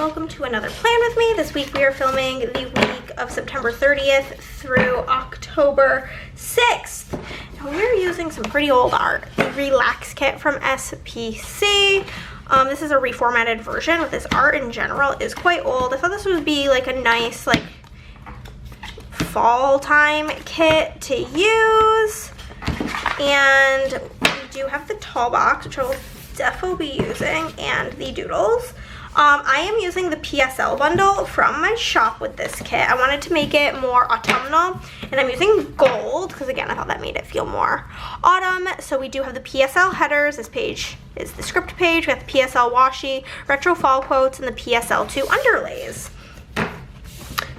welcome to another plan with me. This week we are filming the week of September 30th through October 6th. And we're using some pretty old art. The Relax Kit from SPC. This is a reformatted version, but this art in general is quite old. I thought this would be like a nice like fall time kit to use. And we do have the tall box, which I will definitely be using, and the doodles. I am using the PSL bundle from my shop with this kit. I wanted to make it more autumnal, and I'm using gold because, again, I thought that made it feel more autumn. So we do have the PSL headers. This page is the script page. We have the PSL washi, retro fall quotes, and the PSL2 underlays. I'm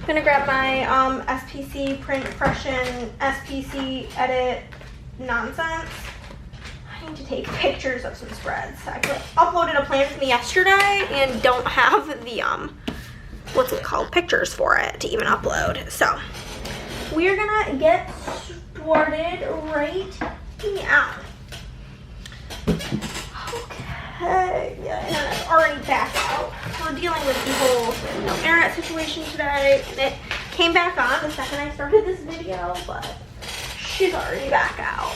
going to grab my SPC print impression, SPC edit nonsense. I need to take pictures of some spreads. I uploaded a plan from yesterday and don't have the what's it called, pictures for it to even upload. So we're gonna get started right now. Okay, yeah, internet's already back out. We're dealing with the whole internet situation today, and it came back on the second I started this video, but she's already back out.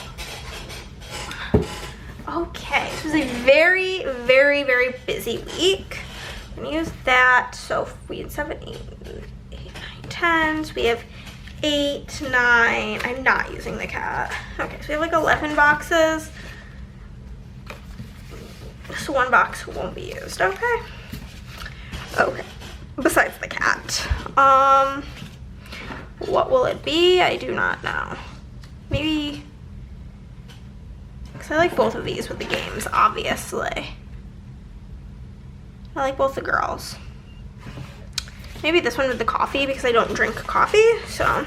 Okay, this was a very, very, very busy week. I'm gonna use that. So we had 7, 8, 9, 10. So we have 8, 9. I'm not using the cat. Okay, so we have like 11 boxes. This one box won't be used. Okay. Okay. Besides the cat. What will it be? I do not know. Maybe. I like both of these with the games, obviously. I like both the girls. Maybe this one with the coffee because I don't drink coffee, so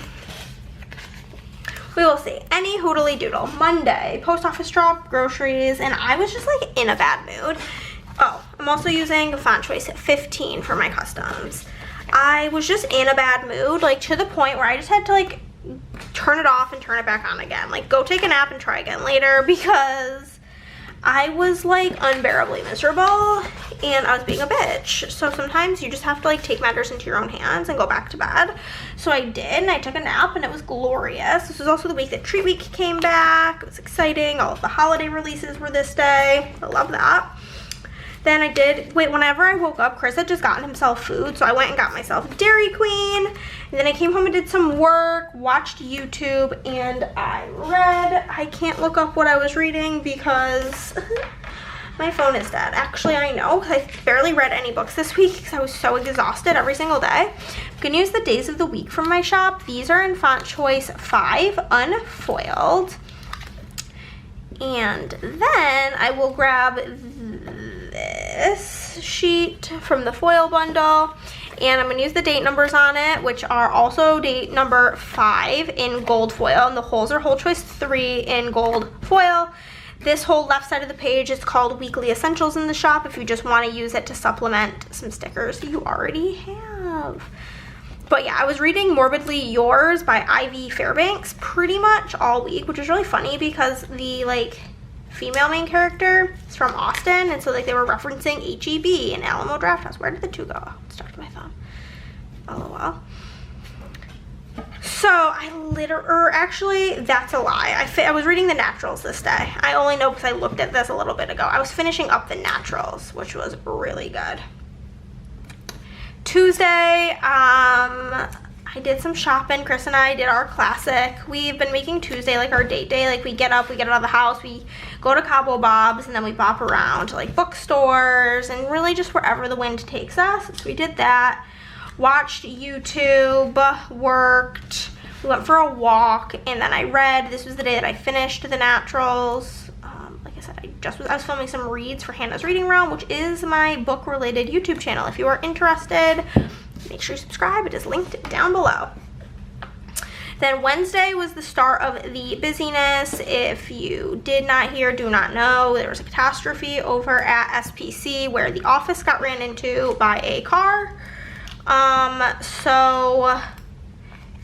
we will see. Any hoodly doodle. Monday, post office drop, groceries, and I was just like in a bad mood. Oh, I'm also using font choice 15 for my customs. I was just in a bad mood, like to the point where I just had to like turn it off and turn it back on again. Like, go take a nap and try again later because I was like unbearably miserable and I was being a bitch. So sometimes you just have to like take matters into your own hands and go back to bed. So I did, and I took a nap and it was glorious. This was also the week that Treat Week came back. It was exciting. All of the holiday releases were this day. I love that. Then I did, whenever I woke up, Chris had just gotten himself food, so I went and got myself Dairy Queen. And then I came home and did some work, watched YouTube, and I read. I can't look up what I was reading because my phone is dead. Actually, I know, because I barely read any books this week because I was so exhausted every single day. I'm going to use the days of the week from my shop. These are in font choice 5, unfoiled. And then I will grab this sheet from the foil bundle, and I'm going to use the date numbers on it, which are also date number 5 in gold foil, and the holes are hole choice 3 in gold foil. This whole left side of the page is called Weekly Essentials in the shop if you just want to use it to supplement some stickers that you already have. But yeah, I was reading Morbidly Yours by Ivy Fairbanks pretty much all week, which is really funny because the like female main character is from Austin, and so like they were referencing HEB and Alamo Drafthouse. Where did the 2 go? Oh, it's stuck to my thumb. LOL. So actually that's a lie. I was reading the Naturals this day. I only know because I looked at this a little bit ago. I was finishing up the Naturals, which was really good. Tuesday, I did some shopping. Chris and I did our classic. We've been making Tuesday like our date day. Like we get up, we get out of the house, we go to Cabo Bob's, and then we bop around to like bookstores and really just wherever the wind takes us. So we did that. Watched YouTube, worked, we went for a walk, and then I read. This was the day that I finished the Naturals. Like I said, I was filming some reads for Hannah's Reading Realm, which is my book-related YouTube channel. If you are interested, make sure you subscribe. It is linked down below. Then Wednesday was the start of the busyness. If you did not hear, do not know, there was a catastrophe over at SPC where the office got ran into by a car. So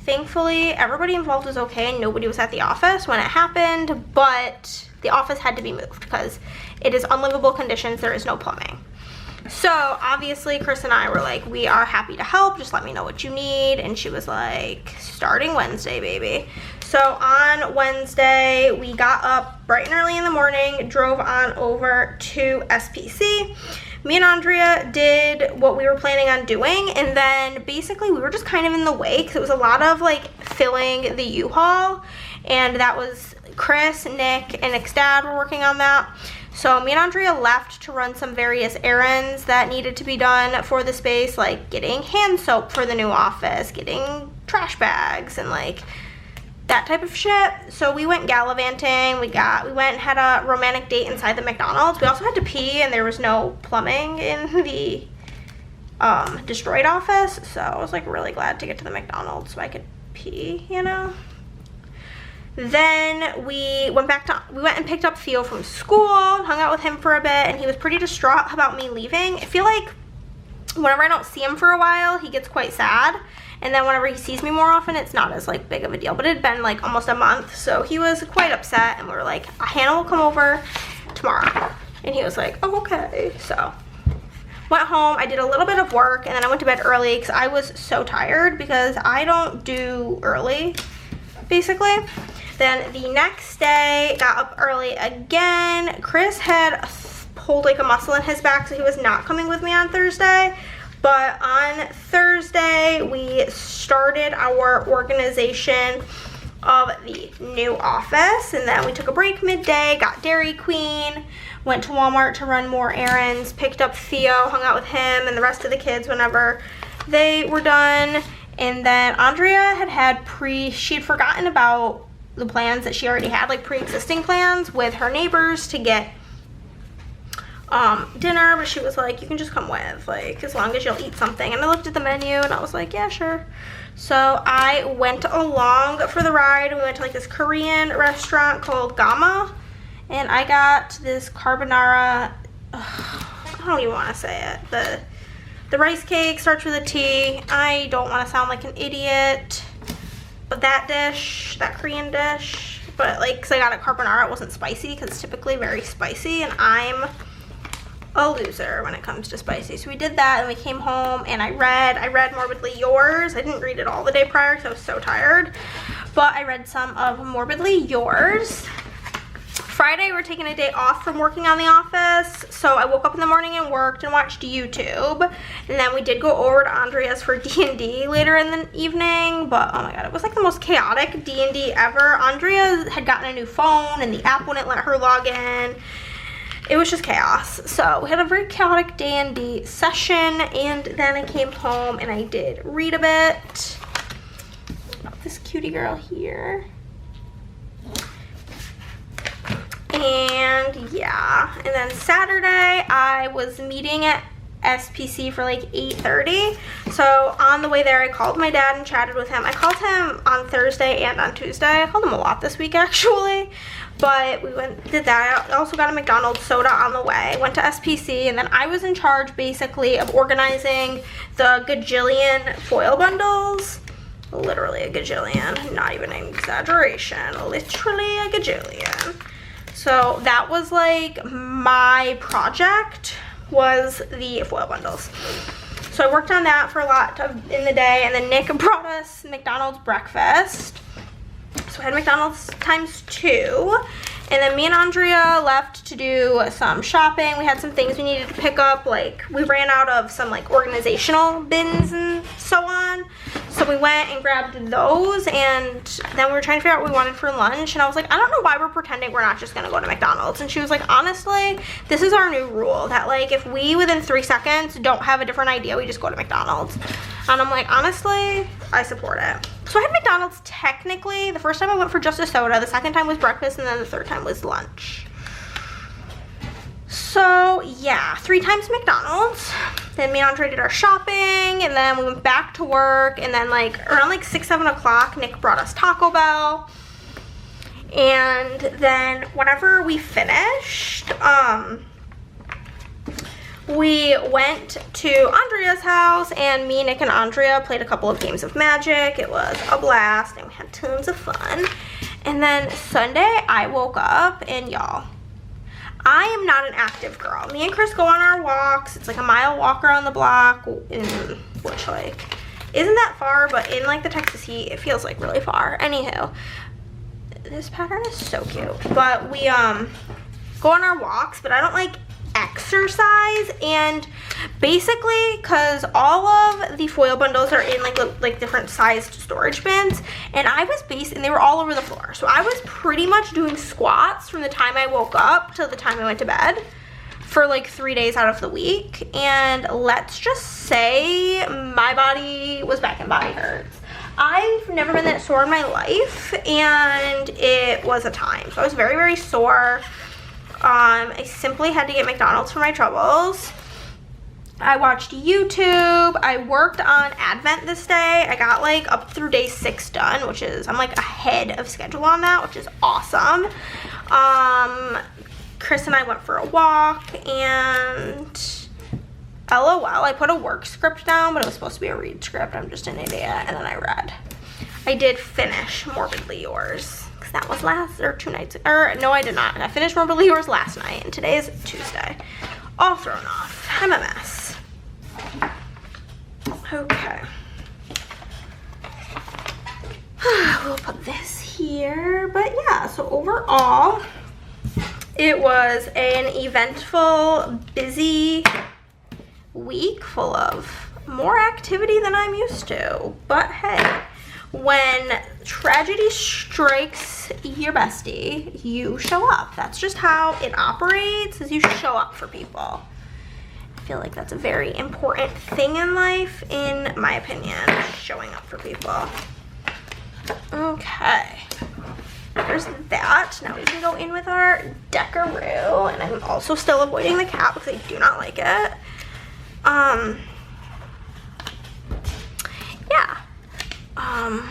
thankfully everybody involved was okay and nobody was at the office when it happened, but the office had to be moved because it is unlivable conditions. There is no plumbing. So obviously Chris and I were like, we are happy to help, just let me know what you need. And she was like, starting Wednesday, baby. So on Wednesday, we got up bright and early in the morning, drove on over to SPC. Me and Andrea did what we were planning on doing, and then basically we were just kind of in the way because it was a lot of like filling the U-Haul, and that was Chris, Nick, and Nick's dad were working on that. So me and Andrea left to run some various errands that needed to be done for the space, like getting hand soap for the new office, getting trash bags, and like that type of shit. So we went gallivanting. We went and had a romantic date inside the McDonald's. We also had to pee, and there was no plumbing in the destroyed office. So I was like really glad to get to the McDonald's so I could pee, you know. Then we went and picked up Theo from school, hung out with him for a bit, and he was pretty distraught about me leaving. I feel like whenever I don't see him for a while, he gets quite sad. And then whenever he sees me more often, it's not as like big of a deal. But it had been like almost a month, so he was quite upset, and we were like, Hannah will come over tomorrow. And he was like, oh, okay. So went home, I did a little bit of work, and then I went to bed early because I was so tired because I don't do early, basically. Then the next day, got up early again. Chris had pulled like a muscle in his back, so he was not coming with me on Thursday. But on Thursday, we started our organization of the new office, and then we took a break midday, got Dairy Queen, went to Walmart to run more errands, picked up Theo, hung out with him and the rest of the kids whenever they were done. And then Andrea she'd forgotten about the plans that she already had, like pre-existing plans with her neighbors to get dinner, but she was like, you can just come with, like, as long as you'll eat something. And I looked at the menu and I was like, yeah, sure. So I went along for the ride. We went to like this Korean restaurant called Gama, and I got this carbonara, I don't even want to say it, the rice cake starts with a T. I don't want to sound like an idiot, but that Korean dish, but like, because I got a carbonara, it wasn't spicy because it's typically very spicy, and I'm a loser when it comes to spicy. So we did that, and we came home, and I read Morbidly Yours. I didn't read it all the day prior because I was so tired, but I read some of Morbidly Yours. Friday, we're taking a day off from working on the office, so I woke up in the morning and worked and watched YouTube, and then we did go over to Andrea's for D&D later in the evening, but oh my god, it was like the most chaotic D&D ever. Andrea had gotten a new phone, and the app wouldn't let her log in. It was just chaos. So we had a very chaotic D&D session, and then I came home and I did read a bit about this cutie girl here. And yeah, and then Saturday I was meeting at SPC for like 8:30. So on the way there, I called my dad and chatted with him. I called him on Thursday and on Tuesday. I called him a lot this week actually, but we did that. I also got a McDonald's soda on the way. Went to SPC, and then I was in charge basically of organizing the gajillion foil bundles. Literally a gajillion, not even an exaggeration, literally a gajillion. So that was like my project, was the foil bundles. So I worked on that for a lot in the day, and then Nick brought us McDonald's breakfast. So I had McDonald's times 2, and then me and Andrea left to do some shopping. We had some things we needed to pick up, like we ran out of some like organizational bins and so on. So we went and grabbed those, and then we were trying to figure out what we wanted for lunch, and I was like, I don't know why we're pretending we're not just gonna go to McDonald's. And she was like, honestly, this is our new rule, that like if we within 3 seconds don't have a different idea, we just go to McDonald's. And I'm like, honestly, I support it. So I had McDonald's technically. The first time I went for just a soda, the second time was breakfast, and then the third time was lunch. So yeah, 3 times McDonald's. Then me and Andre did our shopping, and then we went back to work, and then like around like 6-7 o'clock, Nick brought us Taco Bell. And then whenever we finished, we went to Andrea's house, and me, Nick, and Andrea played a couple of games of Magic. It was a blast, and we had tons of fun. And then Sunday, I woke up, and y'all, I am not an active girl. Me and Chris go on our walks. It's like a mile walk around the block, which like isn't that far, but in like the Texas heat, it feels like really far. Anywho, this pattern is so cute. But we go on our walks, but I don't like exercise, and basically because all of the foil bundles are in like different sized storage bins, and and they were all over the floor, so I was pretty much doing squats from the time I woke up till the time I went to bed for like 3 days out of the week, and let's just say my body was back and body hurts. I've never been that sore in my life, and it was a time, so I was very, very sore. I simply had to get McDonald's for my troubles. I watched YouTube. I worked on Advent this day. I got like up through day 6 done, which is, I'm like ahead of schedule on that, which is awesome. Chris and I went for a walk, and LOL, I put a work script down, but it was supposed to be a read script. I'm just an idiot, and then I read. I did finish Morbidly Yours. That was no, I did not. I finished Morbidly Yours last night, and today is Tuesday. All thrown off. I'm a mess. Okay. We'll put this here. But yeah, so overall, it was an eventful, busy week full of more activity than I'm used to. But hey, when tragedy strikes your bestie, you show up. That's just how it operates, is you show up for people. I feel like that's a very important thing in life, in my opinion, showing up for people. Okay, there's that. Now we can go in with our Decoroo, and I'm also still avoiding the cat because I do not like it. Yeah. I'm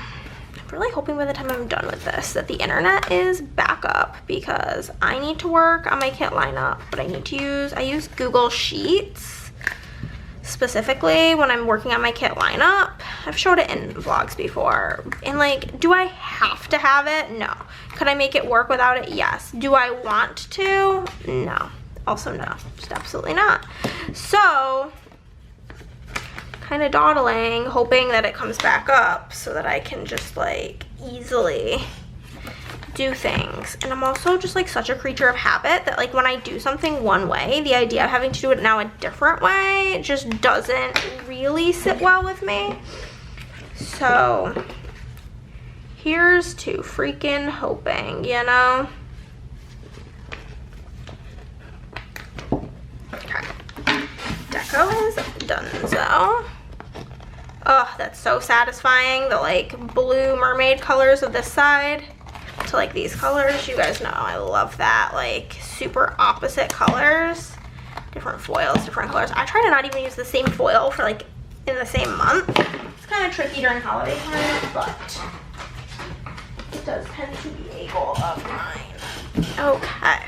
really hoping by the time I'm done with this that the internet is back up, because I need to work on my kit lineup, but I use Google Sheets specifically when I'm working on my kit lineup. I've showed it in vlogs before, and like, do I have to have it? No. Could I make it work without it? Yes. Do I want to? No. Also no, just absolutely not. So kind of dawdling, hoping that it comes back up so that I can just like easily do things. And I'm also just like such a creature of habit that like when I do something one way, the idea of having to do it now a different way just doesn't really sit well with me. So here's to freaking hoping, you know? Okay, deco is donezo. Oh, that's so satisfying. The like blue mermaid colors of this side to like these colors. You guys know I love that. Like super opposite colors. Different foils, different colors. I try to not even use the same foil for like in the same month. It's kind of tricky during holiday time, but it does tend to be a goal of mine. Okay.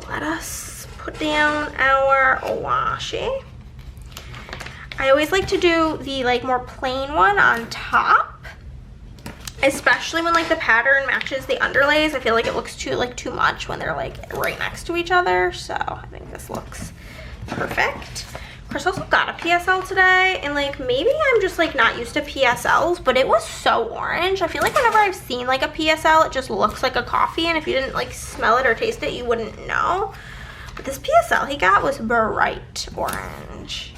Let us put down our washi. I always like to do the like more plain one on top, especially when like the pattern matches the underlays. I feel like it looks too much when they're like right next to each other. So I think this looks perfect. Chris also got a PSL today, and like maybe I'm just like not used to PSLs, but it was so orange. I feel like whenever I've seen like a PSL, it just looks like a coffee, and if you didn't like smell it or taste it, you wouldn't know. But this PSL he got was bright orange.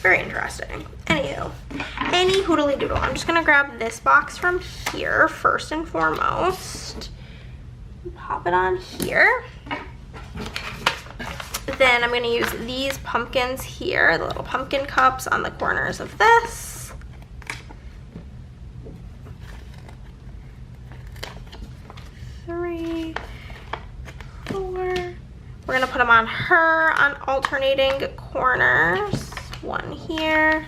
Very interesting. Anywho, any hoodly doodle. I'm just gonna grab this box from here first and foremost. Pop it on here. Then I'm gonna use these pumpkins here, the little pumpkin cups on the corners of this. Three, four. We're gonna put them on her on alternating corners. One here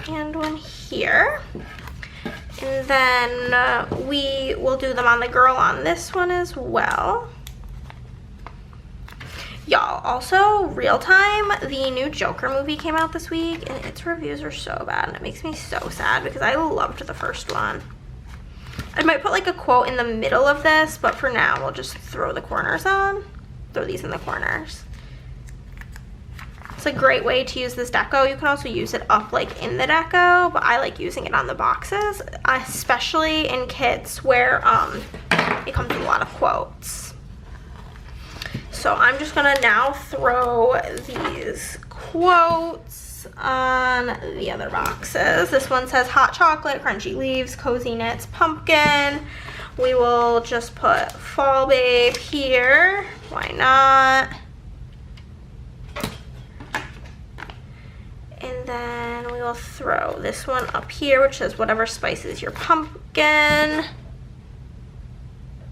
and one here, and then we will do them on the girl on this one as well. Y'all, also real time, the new Joker movie came out this week, and its reviews are so bad, and it makes me so sad because I loved the first one. I might put like a quote in the middle of this, but for now we'll just throw the corners on. Throw these in the corners. It's a great way to use this deco. You can also use it up like in the deco, but I like using it on the boxes, especially in kits where it comes with a lot of quotes. So I'm just gonna now throw these quotes on the other boxes. This one says hot chocolate, crunchy leaves, cozy knits, pumpkin. We will just put fall babe here. Why not? And then we will throw this one up here, which says whatever spices your pumpkin,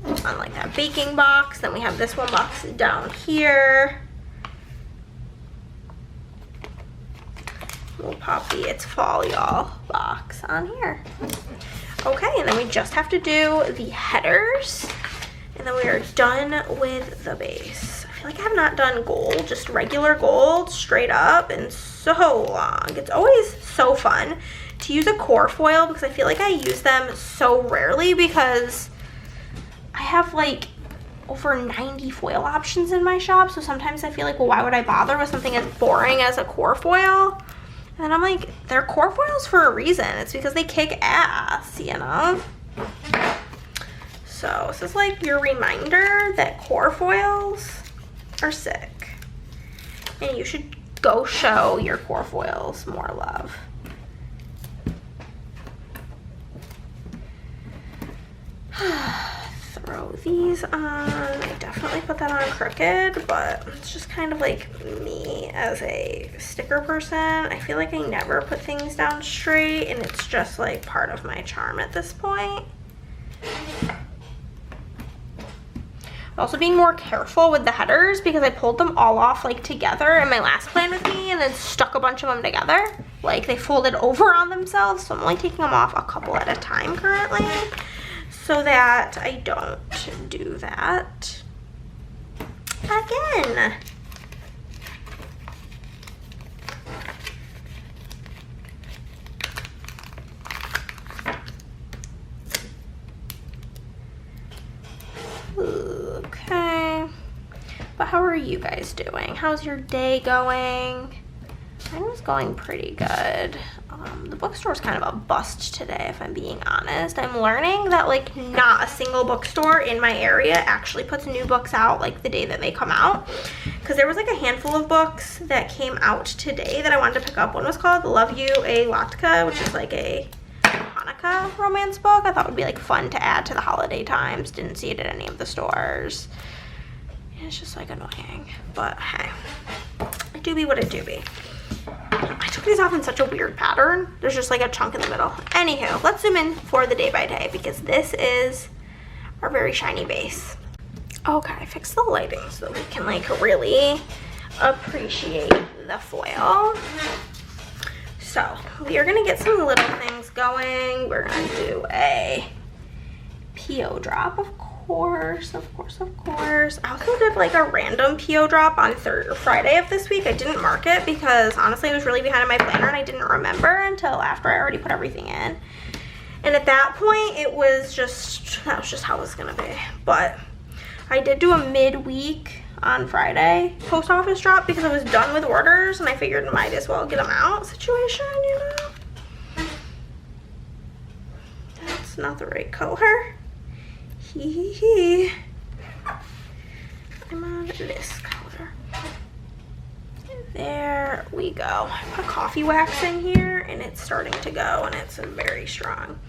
on like that baking box. Then we have this one box down here. We'll pop the It's Fall Y'all box on here. Okay, and then we just have to do the headers, and then we are done with the base. I feel like I have not done gold, just regular gold, straight up, in so long. It's always so fun to use a core foil because I feel like I use them so rarely because I have like over 90 foil options in my shop. So sometimes I feel like, well, why would I bother with something as boring as a core foil? And I'm like, they're core foils for a reason. It's because they kick ass, you know? So this is like your reminder that core foils are sick. And you should go show your core foils more love. Throw these on. I definitely put that on crooked, but it's just kind of like me as a sticker person. I feel like I never put things down straight, and it's just like part of my charm at this point. I'm also being more careful with the headers because I pulled them all off like together in my last plan with me and then stuck a bunch of them together. Like they folded over on themselves, so I'm only taking them off a couple at a time currently, so that I don't do that again. Okay, but how are you guys doing? How's your day going? Mine was going pretty good. The bookstore's kind of a bust today, if I'm being honest. I'm learning that like not a single bookstore in my area actually puts new books out like the day that they come out, because there was like a handful of books that came out today that I wanted to pick up. One was called Love You a Latka, which is like a Hanukkah romance book. I thought would be like fun to add to the holiday times. Didn't see it at any of the stores. It's just like annoying, but hey, it do be what it do be. I took these off in such a weird pattern. There's just like a chunk in the middle. Anywho, let's zoom in for the day by day because this is our very shiny base. Okay, I fixed the lighting so we can like really appreciate the foil. So we are gonna get some little things going. We're gonna do a PO drop, of course. I also did like a random PO drop on Friday of this week. I didn't mark it because honestly I was really behind in my planner and I didn't remember until after I already put everything in. And at that point that was just how it was gonna be. But I did do a midweek on Friday post office drop because I was done with orders and I figured I might as well get them out situation, you know. That's not the right color. I'm on this color. There we go. I put coffee wax in here and it's starting to go and it's very strong.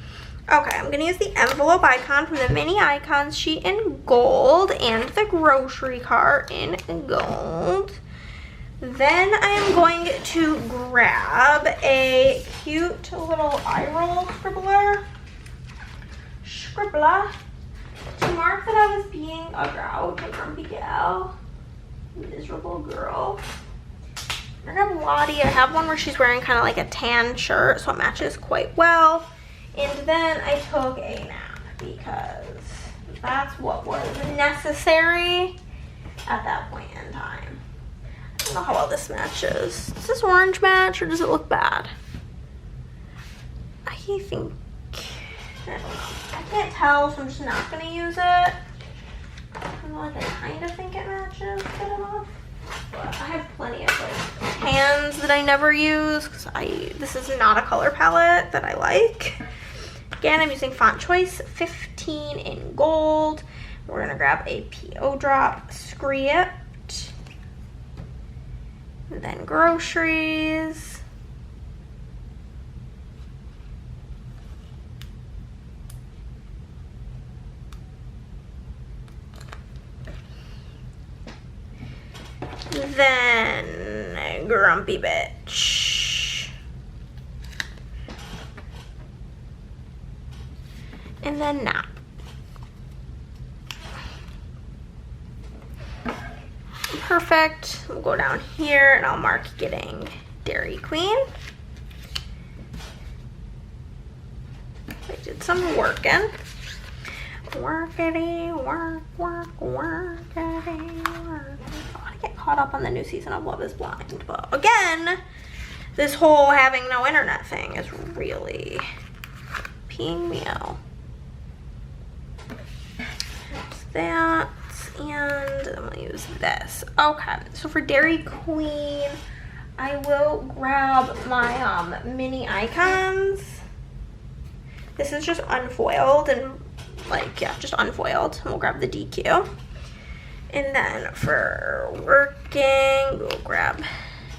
Okay, I'm gonna use the envelope icon from the mini icons sheet in gold and the grocery cart in gold. Then I am going to grab a cute little eye roll scribbler to mark that I was being a grouch, a grumpy gal, miserable girl. I have Lottie. I have one where she's wearing kind of like a tan shirt, so it matches quite well. And then I took a nap because that's what was necessary at that point in time. I don't know how well this matches. Does this orange match or does it look bad? I think, I don't know. can't tell, so I'm just not gonna use it. Even though, like, I kind of think it matches good enough. But I have plenty of like pans that I never use because this is not a color palette that I like. Again, I'm using Font Choice 15 in gold. We're gonna grab a PO drop script, then groceries, then grumpy bitch, and then nap. Perfect. We'll go down here and I'll mark getting Dairy Queen. I did some working. Workity, work, workity, work. I want to get caught up on the new season of Love is Blind, but again, this whole having no internet thing is really peeing me out. There's that, and I'm gonna use this. Okay, so for Dairy Queen, I will grab my mini icons. This is just unfoiled and like, yeah, just unfoiled. And we'll grab the DQ. And then for working, we'll grab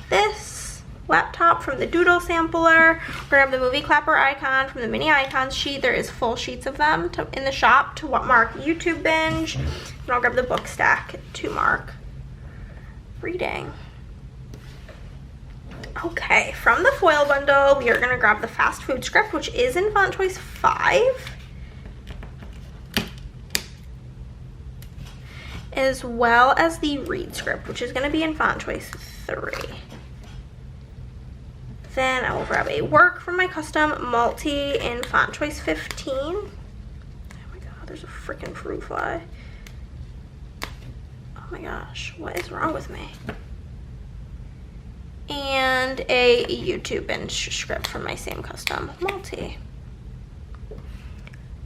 this laptop from the Doodle Sampler. We're gonna have the movie clapper icon from the mini icons sheet. There is full sheets of them in the shop to mark YouTube binge. And I'll grab the book stack to mark reading. Okay, from the foil bundle, we are gonna grab the fast food script, which is in Font Choice 5. As well as the read script, which is gonna be in Font Choice 3. Then I will grab a work from my custom multi in Font Choice 15. Oh my god, there's a freaking fruit fly. Oh my gosh, what is wrong with me? And a YouTube binge script from my same custom multi.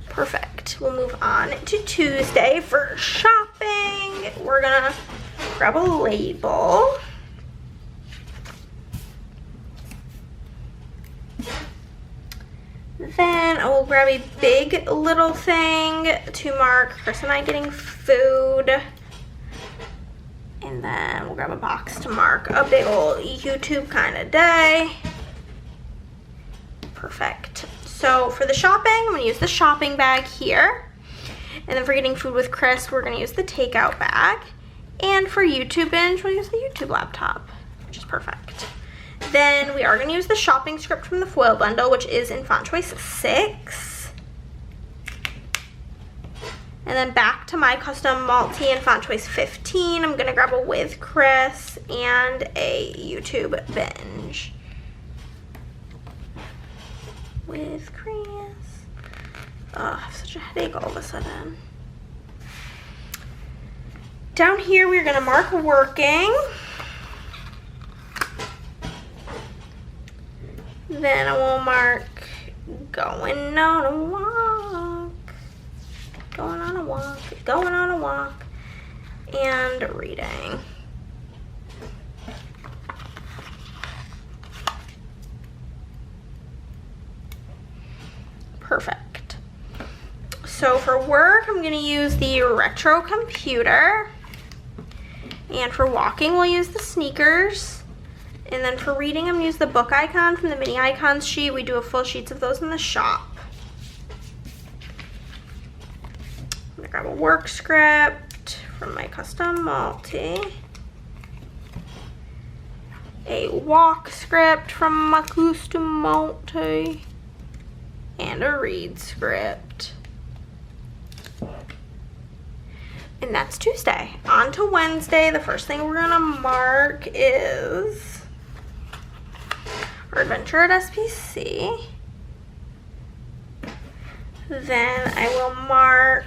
Perfect. We'll move on to Tuesday for shopping. We're gonna grab a label. Then I will grab a big little thing to mark Chris and I getting food. And then we'll grab a box to mark a big old YouTube kind of day. Perfect. So for the shopping, I'm gonna use the shopping bag here. And then for getting food with Chris, we're gonna use the takeout bag. And for YouTube binge, we'll use the YouTube laptop, which is perfect. Then we are gonna use the shopping script from the foil bundle, which is in Font Choice 6. And then back to my custom multi in Font Choice 15. I'm gonna grab a with Chris and a YouTube binge. With Chris. Oh, I have such a headache all of a sudden. Down here, we're gonna mark working. Then I will mark going on a walk. Going on a walk, going on a walk, and reading. Perfect. So for work, I'm gonna use the retro computer. And for walking, we'll use the sneakers. And then for reading, I'm gonna use the book icon from the mini icons sheet. We do have full sheets of those in the shop. I'm gonna grab a work script from my custom multi. A walk script from my custom multi. And a read script. And that's Tuesday. On to Wednesday. The first thing we're gonna mark is our adventure at SPC. Then I will mark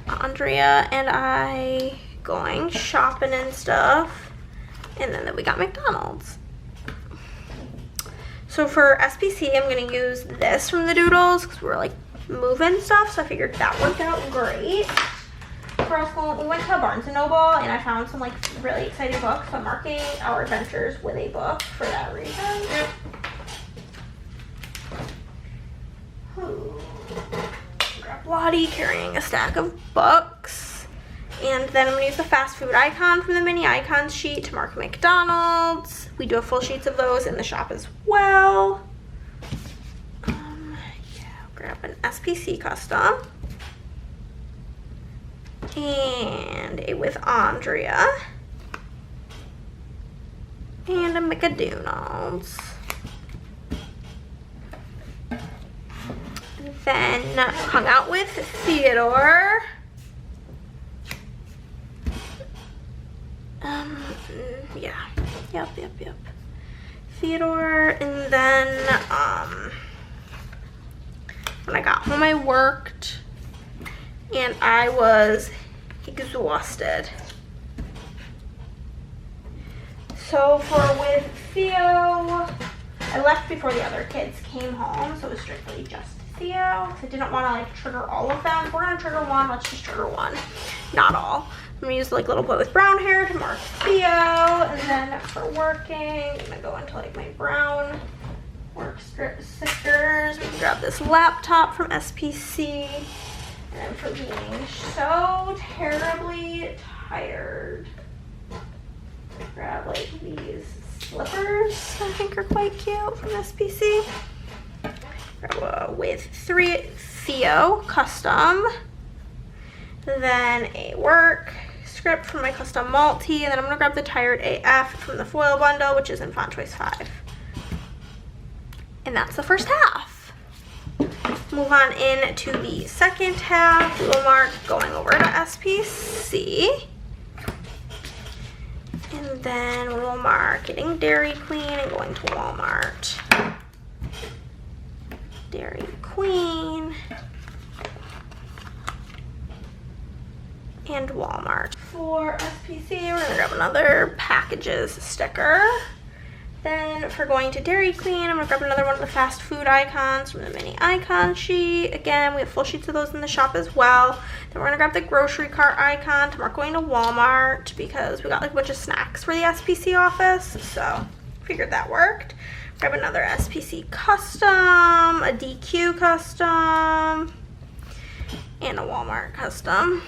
Andrea and I going shopping and stuff. And then we got McDonald's. So for SPC, I'm gonna use this from the doodles because we're like moving stuff, so I figured that worked out great. For our school, we went to Barnes & Noble and I found some like really exciting books, so I'm marking our adventures with a book for that reason. Grab Lottie carrying a stack of books. And then I'm gonna use the fast food icon from the mini icons sheet to mark McDonald's. We do have full sheets of those in the shop as well. Grab an SPC custom. And a with Andrea. And a McDonald's. Then hung out with Theodore. Yeah. Yep. Theodore, and then when I got home I worked and I was exhausted. So with Theo, I left before the other kids came home, so it was strictly just Theo. I didn't want to like trigger all of them. If we're gonna trigger one, let's just trigger one, not all. I'm gonna use like little boy with brown hair to mark Theo, and then for working, I'm gonna go into like my brown work stickers. We can grab this laptop from SPC, and then for being so terribly tired, grab like these slippers. I think are quite cute from SPC. With Theo custom, then a work script from my custom multi, and then I'm gonna grab the Tired AF from the foil bundle, which is in font choice 5. And that's the first half. Move on into the second half. We will mark going over to SPC, and then we will mark getting Dairy Queen and going to Walmart. Dairy Queen and Walmart. For SPC, we're gonna grab another packages sticker. Then for going to Dairy Queen, I'm gonna grab another one of the fast food icons from the mini icon sheet. Again, we have full sheets of those in the shop as well. Then we're gonna grab the grocery cart icon to mark going to Walmart because we got like a bunch of snacks for the SPC office, so figured that worked. Grab another SPC custom, a DQ custom, and a Walmart custom.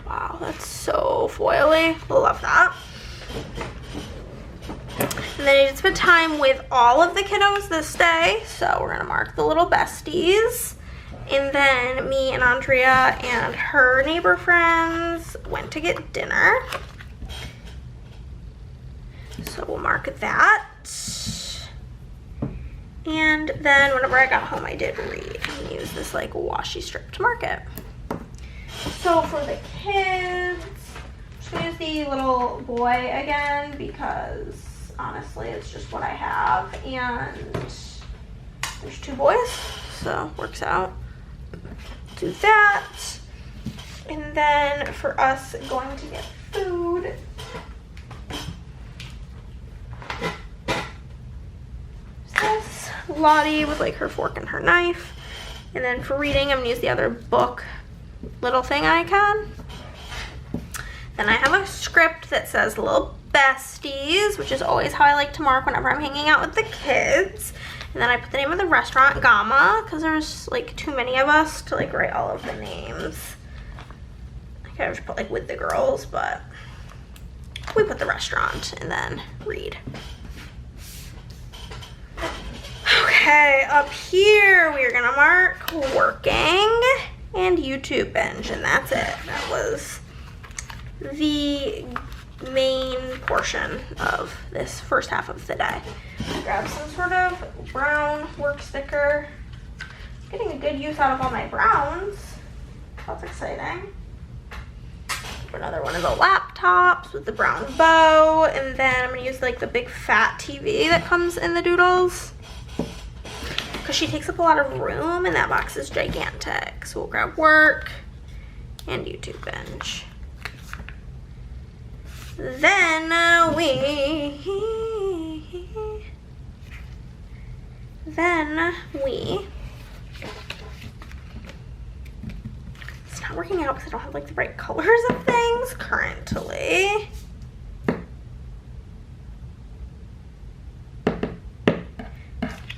Wow, that's so foily. Love that. And then I did spend time with all of the kiddos this day, so we're gonna mark the little besties. And then me and Andrea and her neighbor friends went to get dinner. So we'll mark that. And then whenever I got home, I did read and use this like washi strip to mark it. So for the kids, I'm just gonna use the little boy again because honestly, it's just what I have. And there's 2 boys, so works out. Do that. And then for us going to get food, this Lottie with like her fork and her knife. And then for reading, I'm gonna use the other book little thing icon. Then I have a script that says little besties, which is always how I like to mark whenever I'm hanging out with the kids. And then I put the name of the restaurant, Gamma, because there's like too many of us to like write all of the names. I could have just put like with the girls, but we put the restaurant and then read. Okay, up here we are gonna mark working and YouTube binge, and that's it. That was the main portion of this first half of the day. Grab some sort of brown work sticker. Getting a good use out of all my browns. That's exciting. Another one of the laptops with the brown bow, and then I'm gonna use like the big fat TV that comes in the doodles because she takes up a lot of room and that box is gigantic. So we'll grab work and YouTube binge. Then it's not working out because I don't have like the right colors of things currently.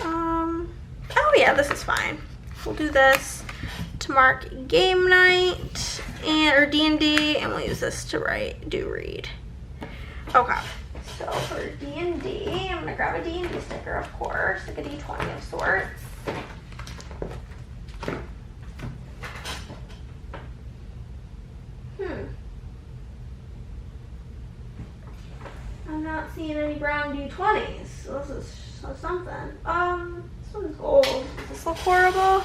Oh yeah, this is fine. We'll do this to mark game night or D&D, and we'll use this to read. Okay, so for D&D, I'm gonna grab a D&D sticker, of course, like a D20 of sorts. I'm not seeing any brown D20s, so this is something. This one's gold. Does this look horrible?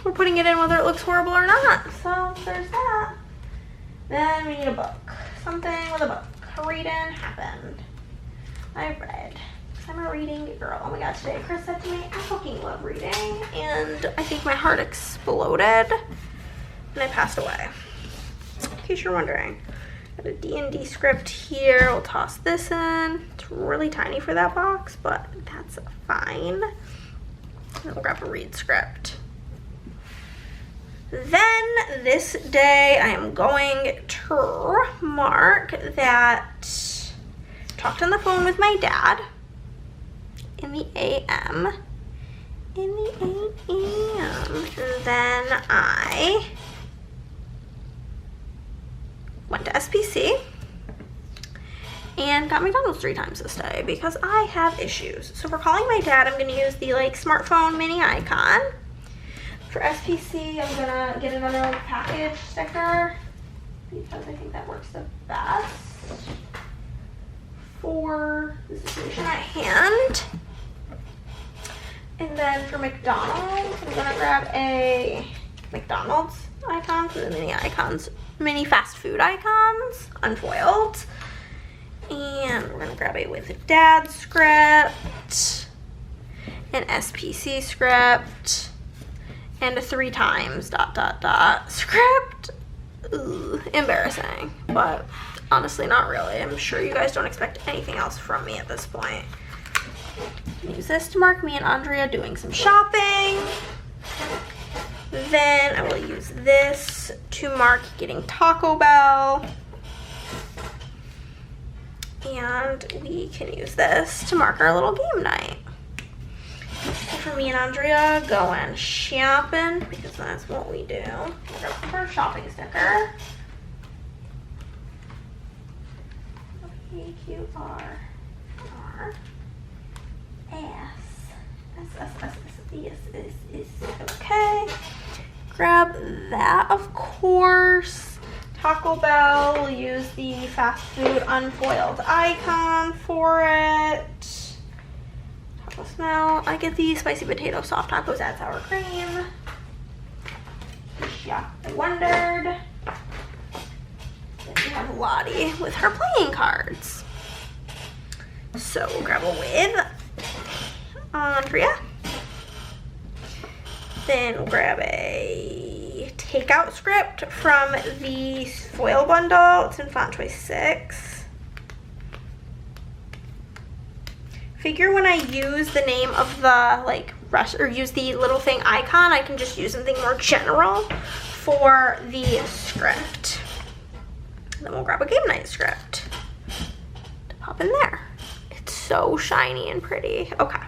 We're putting it in whether it looks horrible or not. So there's that. Then we need a book. Something with a book. Reading happened. I read. I'm a reading girl. Oh my god, today Chris said to me, I fucking love reading. And I think my heart exploded. And I passed away. In case you're wondering. Got a D&D script here. We'll toss this in. It's really tiny for that box, but that's fine. And we'll grab a read script. Then this day I am going to mark that talked on the phone with my dad in the AM. And then I went to SPC and got McDonald's 3 times this day because I have issues. So for calling my dad, I'm going to use the like smartphone mini icon. For SPC, I'm gonna get another package sticker because I think that works the best for the situation at hand. And then for McDonald's, I'm gonna grab a McDonald's icon for the mini fast food icons, unfoiled. And we're gonna grab a with dad script, an SPC script, and a 3 times ... script. Ooh, embarrassing, but honestly not really. I'm sure you guys don't expect anything else from me at this point. Use this to mark me and Andrea doing some shopping. Then I will use this to mark getting Taco Bell. And we can use this to mark our little game night. For me and Andrea going shopping because that's what we do. We're gonna put our shopping sticker. Okay. Grab that, of course. Taco Bell, we'll use the fast food unfoiled icon for it. Smell. I get the spicy potato soft tacos, add sour cream. Yeah, I wondered. Then we have Lottie with her playing cards. So we'll grab a with Andrea. Then we'll grab a takeout script from the foil bundle. It's in font choice 6. Figure when I use the name of the or use the little thing icon, I can just use something more general for the script. Then we'll grab a game night script to pop in there. It's so shiny and pretty. Okay.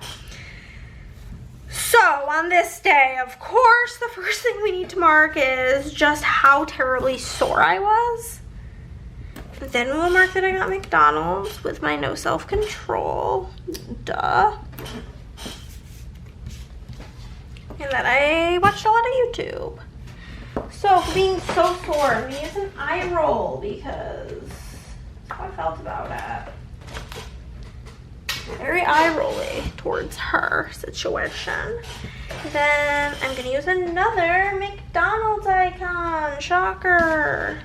So on this day, of course, the first thing we need to mark is just how terribly sore I was. Then we'll mark that I got McDonald's with my no self-control. Duh. And that I watched a lot of YouTube. So for being so sore, I'm gonna use an eye roll because that's how I felt about it. Very eye rolly towards her situation. Then I'm gonna use another McDonald's icon. Shocker.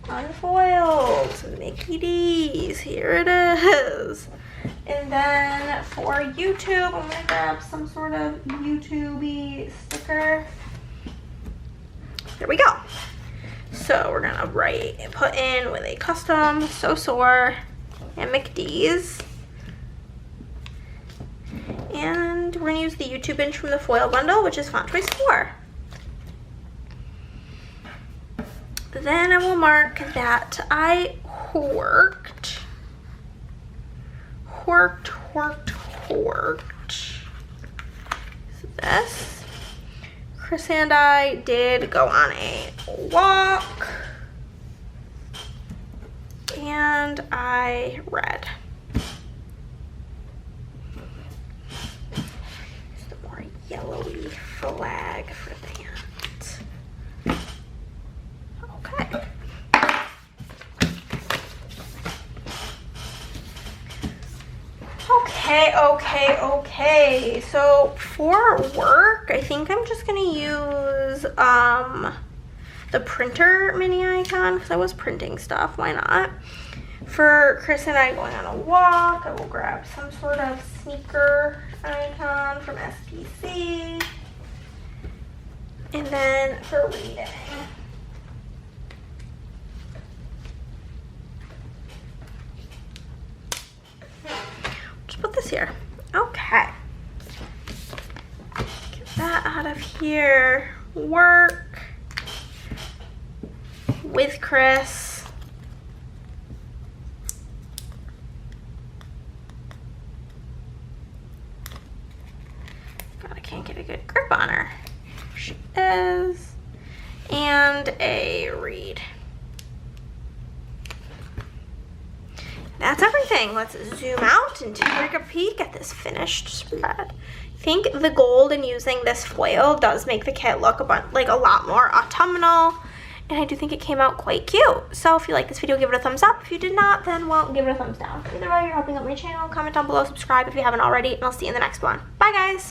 Unfoiled Mickey D's. Here it is. And then for YouTube, I'm gonna grab some sort of YouTube-y sticker. There we go. So So we're gonna put in with a custom, So Sore, and McDee's. And we're gonna use the YouTube inch from the foil bundle, which is font choice 4. Then I will mark that I worked. So this. Chris and I did go on a walk. And I read. Use the more yellowy flag for that. Okay. So for work, I think I'm just gonna use the printer mini icon because I was printing stuff. Why not? For Chris and I going on a walk, I will grab some sort of sneaker icon from SPC. And then for reading, just put this here. Okay. Get that out of here. Work with Chris. God, I can't get a good grip on her. There she is. And a read. That's everything. Let's zoom out and take a peek at this finished spread. I think the gold in using this foil does make the kit look like a lot more autumnal, and I do think it came out quite cute. So if you like this video, give it a thumbs up. If you did not, then well, give it a thumbs down. Either way, you're helping out my channel. Comment down below, subscribe if you haven't already, and I'll see you in the next one. Bye guys!